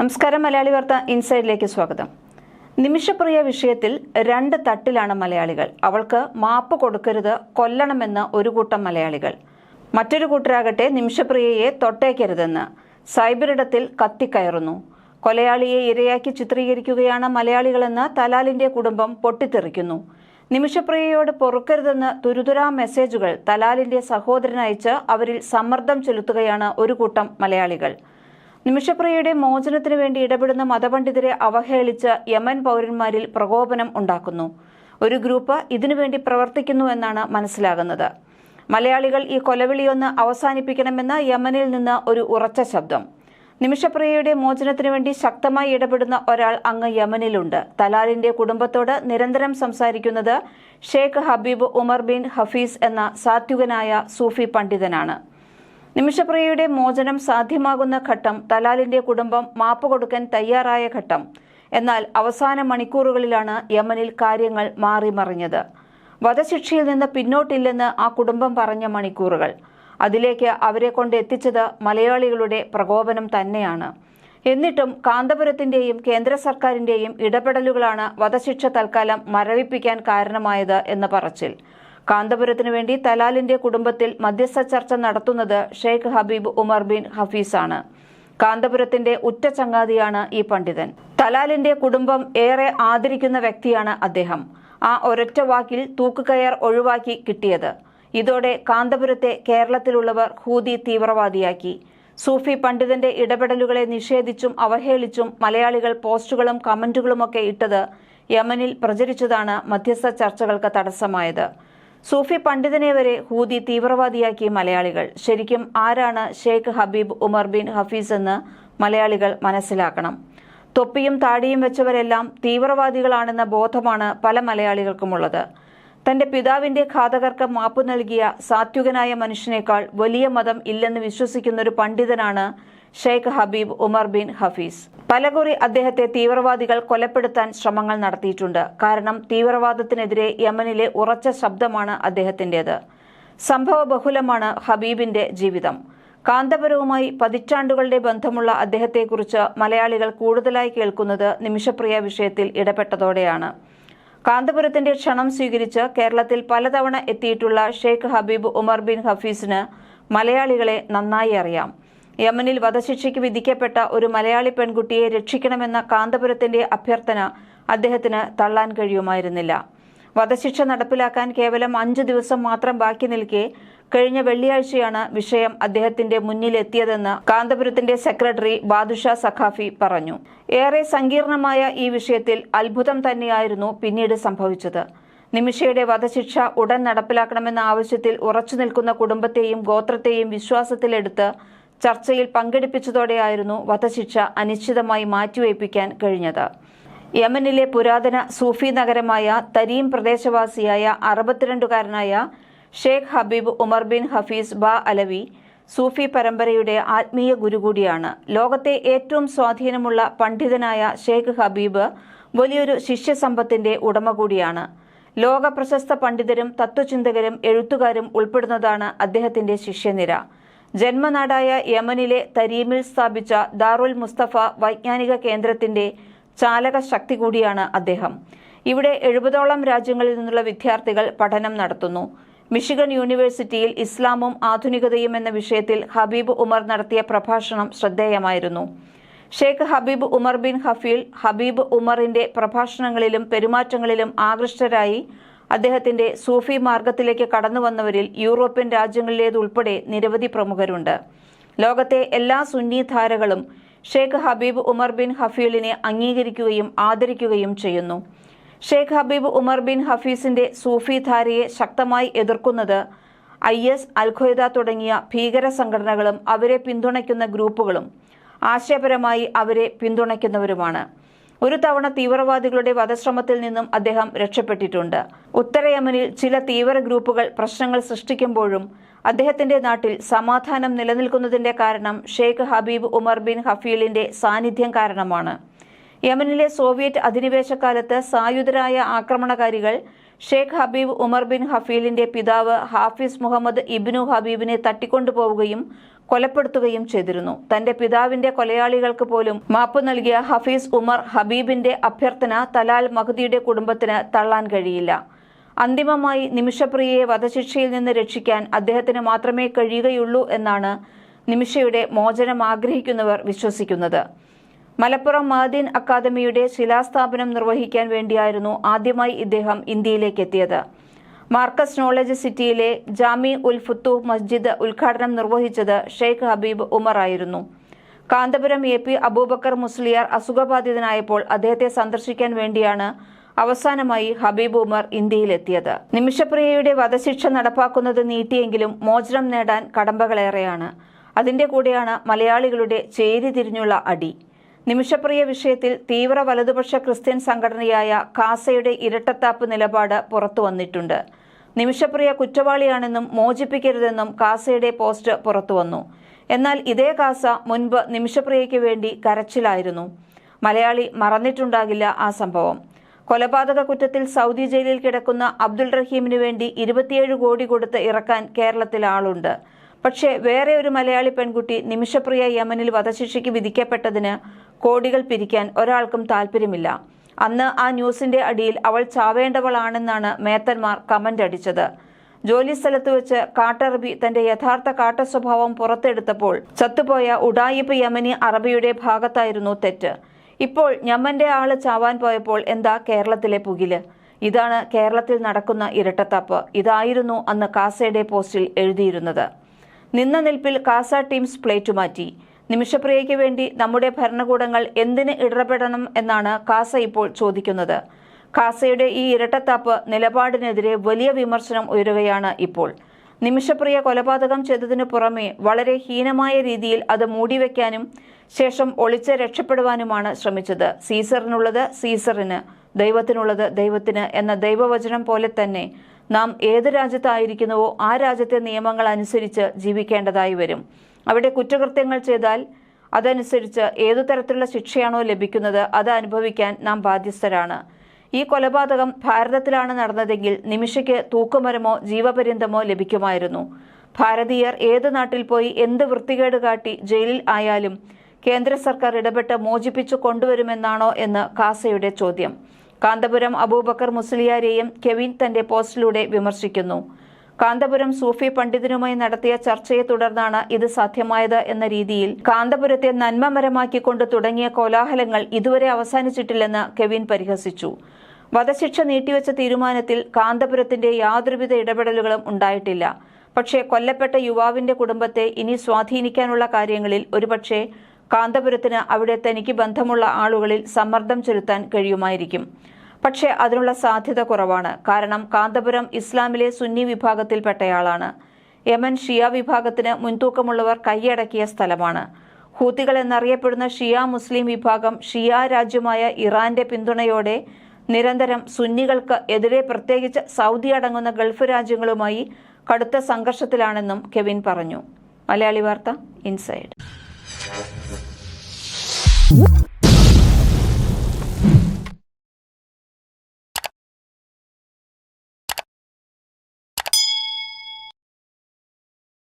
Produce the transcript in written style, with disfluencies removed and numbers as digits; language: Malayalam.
നമസ്കാരം. മലയാളി വാർത്ത ഇൻസൈഡിലേക്ക് സ്വാഗതം. നിമിഷപ്രിയ വിഷയത്തിൽ രണ്ട് തട്ടിലാണ് മലയാളികൾ. അവൾക്ക് മാപ്പ് കൊടുക്കരുത്, കൊല്ലണമെന്ന് ഒരു കൂട്ടം മലയാളികൾ. മറ്റൊരു കൂട്ടരാകട്ടെ നിമിഷപ്രിയയെ തൊട്ടേക്കരുതെന്ന് സൈബറിടത്തിൽ കത്തിക്കയറുന്നു. കൊലയാളിയെ ഇരയാക്കി ചിത്രീകരിക്കുകയാണ് മലയാളികളെന്ന് തലാലിന്റെ കുടുംബം പൊട്ടിത്തെറിക്കുന്നു. നിമിഷപ്രിയയോട് പൊറുക്കരുതെന്ന് തുരുതുരാ മെസ്സേജുകൾ തലാലിന്റെ സഹോദരനയച്ച് അവരിൽ സമ്മർദ്ദം ചെലുത്തുകയാണ് ഒരു കൂട്ടം മലയാളികൾ. നിമിഷപ്രിയയുടെ മോചനത്തിനു വേണ്ടി ഇടപെടുന്ന മതപണ്ഡിതരെ അവഹേളിച്ച് യമൻ പൗരന്മാരിൽ പ്രകോപനം ഉണ്ടാക്കുന്നു. ഒരു ഗ്രൂപ്പ് ഇതിനുവേണ്ടി പ്രവർത്തിക്കുന്നു എന്നാണ് മനസ്സിലാകുന്നത്. മലയാളികൾ ഈ കൊലവിളിയൊന്ന് അവസാനിപ്പിക്കണമെന്ന് യമനിൽ നിന്ന് ഒരു ഉറച്ച ശബ്ദം. നിമിഷപ്രിയയുടെ മോചനത്തിനു വേണ്ടി ശക്തമായി ഇടപെടുന്ന ഒരാൾ അങ്ങ് യമനിലുണ്ട്. തലാലിന്റെ കുടുംബത്തോട് നിരന്തരം സംസാരിക്കുന്നത് Sheikh Habib Umar bin Hafiz എന്ന സാത്വികനായ സൂഫി പണ്ഡിതനാണ്. നിമിഷപ്രിയയുടെ മോചനം സാധ്യമാകുന്ന ഘട്ടം, തലാലിന്റെ കുടുംബം മാപ്പ് കൊടുക്കാൻ തയ്യാറായ ഘട്ടം. എന്നാൽ അവസാന മണിക്കൂറുകളിലാണ് യമനിൽ കാര്യങ്ങൾ മാറിമറിഞ്ഞത്. വധശിക്ഷയിൽ നിന്ന് പിന്നോട്ടില്ലെന്ന് ആ കുടുംബം പറഞ്ഞ മണിക്കൂറുകൾ. അതിലേക്ക് അവരെ കൊണ്ട് എത്തിച്ചത് മലയാളികളുടെ പ്രകോപനം തന്നെയാണ്. എന്നിട്ടും കാന്തപുരത്തിന്റെയും കേന്ദ്ര സർക്കാരിന്റെയും ഇടപെടലുകളാണ് വധശിക്ഷ തൽക്കാലം മരവിപ്പിക്കാൻ കാരണമായത് എന്ന് പറച്ചിൽ. കാന്തപുരത്തിനു വേണ്ടി തലാലിന്റെ കുടുംബത്തിൽ മധ്യസ്ഥ ചർച്ച നടത്തുന്നത് ഷെയ്ഖ് ഹബീബ് ഉമർ ബിൻ ഹഫീസാണ്. കാന്തപുരത്തിന്റെ ഉറ്റ ചങ്ങാതിയാണ് ഈ പണ്ഡിതൻ. തലാലിന്റെ കുടുംബം ഏറെ ആദരിക്കുന്ന വ്യക്തിയാണ് അദ്ദേഹം. ആ ഒരൊറ്റ വാക്കിൽ തൂക്കുകയർ ഒഴിവാക്കി കിട്ടിയത്. ഇതോടെ കാന്തപുരത്തെ കേരളത്തിലുള്ളവർ ഹൂതി തീവ്രവാദിയാക്കി. സൂഫി പണ്ഡിതന്റെ ഇടപെടലുകളെ നിഷേധിച്ചും അവഹേളിച്ചും മലയാളികൾ പോസ്റ്റുകളും കമന്റുകളുമൊക്കെ ഇട്ടത് യമനിൽ പ്രചരിച്ചതാണ് മധ്യസ്ഥ ചർച്ചകൾക്ക് തടസ്സമായത്. സൂഫി പണ്ഡിതനെ വരെ ഹൂതി തീവ്രവാദിയാക്കി മലയാളികൾ. ശരിക്കും ആരാണ് Sheikh Habib Umar bin Hafiz എന്ന് മലയാളികൾ മനസ്സിലാക്കണം. തൊപ്പിയും താടിയും വെച്ചവരെല്ലാം തീവ്രവാദികളാണെന്ന ബോധമാണ് പല മലയാളികൾക്കുമുള്ളത്. തന്റെ പിതാവിന്റെ ഘാതകർക്ക് മാപ്പ് നൽകിയ സാത്വികനായ മനുഷ്യനേക്കാൾ വലിയ മതം ഇല്ലെന്ന് വിശ്വസിക്കുന്നൊരു പണ്ഡിതനാണ് Sheikh Habib Umar bin Hafiz. പലകുറി അദ്ദേഹത്തെ തീവ്രവാദികൾ കൊലപ്പെടുത്താൻ ശ്രമങ്ങൾ നടത്തിയിട്ടുണ്ട്. കാരണം തീവ്രവാദത്തിനെതിരെ യമനിലെ ഉറച്ച ശബ്ദമാണ് അദ്ദേഹത്തിൻ്റെത്. സംഭവ ബഹുലമാണ് ഹബീബിന്റെ ജീവിതം. കാന്തപുരവുമായി പതിറ്റാണ്ടുകളുടെ ബന്ധമുള്ള അദ്ദേഹത്തെക്കുറിച്ച് മലയാളികൾ കൂടുതലായി കേൾക്കുന്നത് നിമിഷപ്രിയ വിഷയത്തിൽ ഇടപെട്ടതോടെയാണ്. കാന്തപുരത്തിന്റെ ക്ഷണം സ്വീകരിച്ച് കേരളത്തിൽ പലതവണ എത്തിയിട്ടുള്ള ഷെയ്ഖ് ഹബീബ് ഉമർ ബിൻ ഹഫീസിന് മലയാളികളെ നന്നായി അറിയാം. യമനിൽ വധശിക്ഷയ്ക്ക് വിധിക്കപ്പെട്ട ഒരു മലയാളി പെൺകുട്ടിയെ രക്ഷിക്കണമെന്ന കാന്തപുരത്തിന്റെ അഭ്യർത്ഥന അദ്ദേഹത്തിന് തള്ളാൻ കഴിയുമായിരുന്നില്ല. വധശിക്ഷ നടപ്പിലാക്കാൻ കേവലം 5 ദിവസം മാത്രം ബാക്കി നിൽക്കെ കഴിഞ്ഞ വെള്ളിയാഴ്ചയാണ് വിഷയം അദ്ദേഹത്തിന്റെ മുന്നിലെത്തിയതെന്ന് കാന്തപുരത്തിന്റെ സെക്രട്ടറി ബാദുഷാ സഖാഫി പറഞ്ഞു. ഏറെ സങ്കീർണമായ ഈ വിഷയത്തിൽ അത്ഭുതം തന്നെയായിരുന്നു പിന്നീട് സംഭവിച്ചത്. നിമിഷയുടെ വധശിക്ഷ ഉടൻ നടപ്പിലാക്കണമെന്ന ആവശ്യത്തിൽ ഉറച്ചു നിൽക്കുന്ന കുടുംബത്തെയും ഗോത്രത്തെയും വിശ്വാസത്തിലെടുത്ത് ചർച്ചയിൽ പങ്കെടുപ്പിച്ചതോടെയായിരുന്നു വധശിക്ഷ അനിശ്ചിതമായി മാറ്റിവയ്പ്പിക്കാൻ കഴിഞ്ഞത്. യമനിലെ പുരാതന സൂഫി നഗരമായ തരീം പ്രദേശവാസിയായ 62കാരനായ Sheikh Habib Umar bin Hafiz Ba Alawi സൂഫി പരമ്പരയുടെ ആത്മീയ ഗുരു കൂടിയാണ്. ലോകത്തെ ഏറ്റവും സ്വാധീനമുള്ള പണ്ഡിതനായ ഷെയ്ഖ് ഹബീബ് വലിയൊരു ശിഷ്യസമ്പത്തിന്റെ ഉടമ കൂടിയാണ്. ലോക പ്രശസ്ത പണ്ഡിതരും തത്വചിന്തകരും എഴുത്തുകാരും ഉൾപ്പെടുന്നതാണ് അദ്ദേഹത്തിന്റെ ശിഷ്യനിര. ജന്മനാടായ യമനിലെ തരീമിൽ സ്ഥാപിച്ച ദാറുൽ മുസ്തഫ വൈജ്ഞാനിക കേന്ദ്രത്തിന്റെ ചാലക ശക്തി കൂടിയാണ് അദ്ദേഹം. ഇവിടെ 70ഓളം രാജ്യങ്ങളിൽ നിന്നുള്ള വിദ്യാർത്ഥികൾ പഠനം നടത്തുന്നു. മിഷിഗൺ യൂണിവേഴ്സിറ്റിയിൽ ഇസ്ലാമും ആധുനികതയും എന്ന വിഷയത്തിൽ ഹബീബ് ഉമർ നടത്തിയ പ്രഭാഷണം ശ്രദ്ധേയമായിരുന്നു. Sheikh Habib Umar bin Habib ഉമറിന്റെ പ്രഭാഷണങ്ങളിലും പെരുമാറ്റങ്ങളിലും ആകൃഷ്ടരായി അദ്ദേഹത്തിന്റെ സൂഫി മാർഗത്തിലേക്ക് കടന്നുവന്നവരിൽ യൂറോപ്യൻ രാജ്യങ്ങളിലേതുൾപ്പെടെ നിരവധി പ്രമുഖരുണ്ട്. ലോകത്തെ എല്ലാ Sunni ധാരകളും Sheikh Habib Umar bin ഹഫീലിനെ അംഗീകരിക്കുകയും ആദരിക്കുകയും ചെയ്യുന്നു. ഷെയ്ഖ് ഹബീബ് ഉമർ ബിൻ ഹഫീസിന്റെ സൂഫി ധാരയെ ശക്തമായി എതിർക്കുന്നത് IS, അൽ-ഖ്വയ്ദ തുടങ്ങിയ ഭീകര സംഘടനകളും അവരെ പിന്തുണയ്ക്കുന്ന ഗ്രൂപ്പുകളും ആശയപരമായി അവരെ പിന്തുണയ്ക്കുന്നവരുമാണ്. ഒരു തവണ തീവ്രവാദികളുടെ വധശ്രമത്തിൽ നിന്നും അദ്ദേഹം രക്ഷപ്പെട്ടിട്ടുണ്ട്. ഉത്തര യമനിൽ ചില തീവ്ര ഗ്രൂപ്പുകൾ പ്രശ്നങ്ങൾ സൃഷ്ടിക്കുമ്പോഴും അദ്ദേഹത്തിന്റെ നാട്ടിൽ സമാധാനം നിലനിൽക്കുന്നതിന്റെ കാരണം ഷെയ്ഖ് ഹബീബ് ഉമർ ബിൻ ഹഫീലിന്റെ സാന്നിധ്യം കാരണമാണ്. യമനിലെ സോവിയറ്റ് അധിനിവേശകാലത്ത് സായുധരായ ആക്രമണകാരികൾ ഷെയ്ഖ് ഹബീബ് ഉമർ ബിൻ ഹഫീലിന്റെ പിതാവ് ഹാഫിസ് മുഹമ്മദ് ഇബ്നു ഹബീബിനെ തട്ടിക്കൊണ്ടുപോവുകയും കൊലപ്പെടുത്തുകയും ചെയ്തിരുന്നു. തന്റെ പിതാവിന്റെ കൊലയാളികൾക്ക് പോലും മാപ്പ് നൽകിയ ഹഫീസ് ഉമർ ഹബീബിന്റെ അഭ്യർത്ഥന തലാൽ മഹ്ദിയുടെ കുടുംബത്തിന് തള്ളാൻ കഴിയില്ല. അന്തിമമായി നിമിഷപ്രിയയെ വധശിക്ഷയിൽ നിന്ന് രക്ഷിക്കാൻ അദ്ദേഹത്തിന് മാത്രമേ കഴിയുകയുള്ളൂ എന്നാണ് നിമിഷയുടെ മോചനം ആഗ്രഹിക്കുന്നവർ വിശ്വസിക്കുന്നത്. മലപ്പുറം മഅദീൻ അക്കാദമിയുടെ ശിലാസ്ഥാപനം നിർവഹിക്കാൻ വേണ്ടിയായിരുന്നു ആദ്യമായി ഇദ്ദേഹം ഇന്ത്യയിലേക്ക് എത്തിയത്. മാർക്കസ് നോളജ് സിറ്റിയിലെ ജാമി ഉൽ ഫുത്തൂഹ് മസ്ജിദ് ഉദ്ഘാടനം നിർവഹിച്ചത് ഷെയ്ഖ് ഹബീബ് ഉമർ ആയിരുന്നു. കാന്തപുരം AP അബൂബക്കർ മുസ്ലിയാർ അസുഖബാധിതനായപ്പോൾ അദ്ദേഹത്തെ സന്ദർശിക്കാൻ വേണ്ടിയാണ് അവസാനമായി ഹബീബ് ഉമർ ഇന്ത്യയിലെത്തിയത്. നിമിഷപ്രിയയുടെ വധശിക്ഷ നടപ്പാക്കുന്നത് നീട്ടിയെങ്കിലും മോചനം നേടാൻ കടമ്പകളേറെയാണ്. അതിന്റെ കൂടെയാണ് മലയാളികളുടെ ചേരിതിരിഞ്ഞുള്ള അടി. നിമിഷപ്രിയ വിഷയത്തിൽ തീവ്ര വലതുപക്ഷ ക്രിസ്ത്യൻ സംഘടനയായ കാസയുടെ ഇരട്ടത്താപ്പ് നിലപാട് പുറത്തു വന്നിട്ടുണ്ട്. നിമിഷപ്രിയ കുറ്റവാളിയാണെന്നും മോചിപ്പിക്കരുതെന്നും കാസയുടെ പോസ്റ്റ് പുറത്തുവന്നു. എന്നാൽ ഇതേ കാസ മുൻപ് നിമിഷപ്രിയയ്ക്ക് വേണ്ടി കരച്ചിലായിരുന്നു. മലയാളി മറന്നിട്ടുണ്ടാകില്ല ആ സംഭവം. കൊലപാതക കുറ്റത്തിൽ സൗദി ജയിലിൽ കിടക്കുന്ന അബ്ദുൾ റഹീമിന് വേണ്ടി 27 കോടി കൊടുത്ത് ഇറക്കാൻ കേരളത്തിൽ ആളുണ്ട്. പക്ഷേ വേറെ ഒരു മലയാളി പെൺകുട്ടി നിമിഷപ്രിയ യമനിൽ വധശിക്ഷയ്ക്ക് വിധിക്കപ്പെട്ടതിന് കോടികൾ പിരിക്കാൻ ഒരാൾക്കും താല്പര്യമില്ല. അന്ന് ആ ന്യൂസിന്റെ അടിയിൽ അവൾ ചാവേണ്ടവളാണെന്നാണ് മേത്തന്മാർ കമന്റ് അടിച്ചത്. ജോലിസ്ഥലത്ത് വെച്ച് കാട്ടറബി തന്റെ യഥാർത്ഥ കാട്ട സ്വഭാവം പുറത്തെടുത്തപ്പോൾ ചത്തുപോയ ഉഡായിപ്പ് യമനി അറബിയുടെ ഭാഗത്തായിരുന്നു തെറ്റ്. ഇപ്പോൾ യമന്റെ ആള് ചാവാൻ പോയപ്പോൾ എന്താ കേരളത്തിലെ പുകില്? ഇതാണ് കേരളത്തിൽ നടക്കുന്ന ഇരട്ടത്താപ്പ്. ഇതായിരുന്നു അന്ന് കാസയുടെ പോസ്റ്റിൽ എഴുതിയിരുന്നത്. നിന്ന നിൽപ്പിൽ കാസ ടീംസ് പ്ലേറ്റ് മാറ്റി. നിമിഷപ്രിയയ്ക്ക് വേണ്ടി നമ്മുടെ ഭരണകൂടങ്ങൾ എന്തിന് ഇടപെടണം എന്നാണ് കാസ ഇപ്പോൾ ചോദിക്കുന്നത്. കാസയുടെ ഈ ഇരട്ടത്താപ്പ് നിലപാടിനെതിരെ വലിയ വിമർശനം ഉയരുകയാണ് ഇപ്പോൾ. നിമിഷപ്രിയ കൊലപാതകം ചെയ്തതിനു പുറമെ വളരെ ഹീനമായ രീതിയിൽ അത് മൂടിവെക്കാനും ശേഷം ഒളിച്ച് രക്ഷപ്പെടുവാനുമാണ് ശ്രമിച്ചത്. സീസറിനുള്ളത് സീസറിന്, ദൈവത്തിനുള്ളത് ദൈവത്തിന് എന്ന ദൈവവചനം പോലെ തന്നെ നാം ഏത് രാജ്യത്തായിരിക്കുന്നുവോ ആ രാജ്യത്തെ നിയമങ്ങൾ അനുസരിച്ച് ജീവിക്കേണ്ടതായി വരും. അവിടെ കുറ്റകൃത്യങ്ങൾ ചെയ്താൽ അതനുസരിച്ച് ഏതു തരത്തിലുള്ള ശിക്ഷയാണോ ലഭിക്കുന്നത് അത് അനുഭവിക്കാൻ നാം ബാധ്യസ്ഥരാണ്. ഈ കൊലപാതകം ഭാരതത്തിലാണ് നടന്നതെങ്കിൽ നിമിഷയ്ക്ക് തൂക്കുമരമോ ജീവപര്യന്തമോ ലഭിക്കുമായിരുന്നു. ഭാരതീയർ ഏത് നാട്ടിൽ പോയി എന്ത് വൃത്തികേട് കാട്ടി ജയിലിൽ ആയാലും കേന്ദ്ര സർക്കാർ ഇടപെട്ട് മോചിപ്പിച്ചു കൊണ്ടുവരുമെന്നാണോ എന്ന് കാസയുടെ ചോദ്യം. കാന്തപുരം അബൂബക്കർ മുസ്ലിയാരെയും കെവിൻ തന്റെ പോസ്റ്റിലൂടെ വിമർശിക്കുന്നു. കാന്തപുരം സൂഫി പണ്ഡിതനുമായി നടത്തിയ ചർച്ചയെ തുടർന്നാണ് ഇത് സാധ്യമായത് എന്ന രീതിയിൽ കാന്തപുരത്തെ നന്മമരമാക്കിക്കൊണ്ട് തുടങ്ങിയ കോലാഹലങ്ങൾ ഇതുവരെ അവസാനിച്ചിട്ടില്ലെന്ന് കെവിൻ പരിഹസിച്ചു. വധശിക്ഷ നീട്ടിവെച്ച തീരുമാനത്തിൽ കാന്തപുരത്തിന്റെ യാതൊരുവിധ ഇടപെടലുകളും ഉണ്ടായിട്ടില്ല. പക്ഷേ കൊല്ലപ്പെട്ട യുവാവിന്റെ കുടുംബത്തെ ഇനി സ്വാധീനിക്കാനുള്ള കാര്യങ്ങളിൽ ഒരുപക്ഷെ കാന്തപുരത്തിന് അവിടെ തനിക്ക് ബന്ധമുള്ള ആളുകളിൽ സമ്മർദ്ദം ചെലുത്താൻ കഴിയുമായിരിക്കും. പക്ഷേ അതിനുള്ള സാധ്യത കുറവാണ്. കാരണം കാന്തപുരം ഇസ്ലാമിലെ സുന്നി വിഭാഗത്തിൽപ്പെട്ടയാളാണ്. യമൻ ഷിയ വിഭാഗത്തിന് മുൻതൂക്കമുള്ളവർ കൈയടക്കിയ സ്ഥലമാണ്. ഹൂത്തികൾ എന്നറിയപ്പെടുന്ന ഷിയ മുസ്ലിം വിഭാഗം ഷിയ രാജ്യമായ ഇറാന്റെ പിന്തുണയോടെ നിരന്തരം സുന്നികൾക്ക് എതിരെ പ്രത്യേകിച്ച് സൗദി അടങ്ങുന്ന ഗൾഫ് രാജ്യങ്ങളുമായി കടുത്ത സംഘർഷത്തിലാണെന്നും കെവിൻ പറഞ്ഞു. മലയാളി വാർത്ത ഇൻസൈഡ്.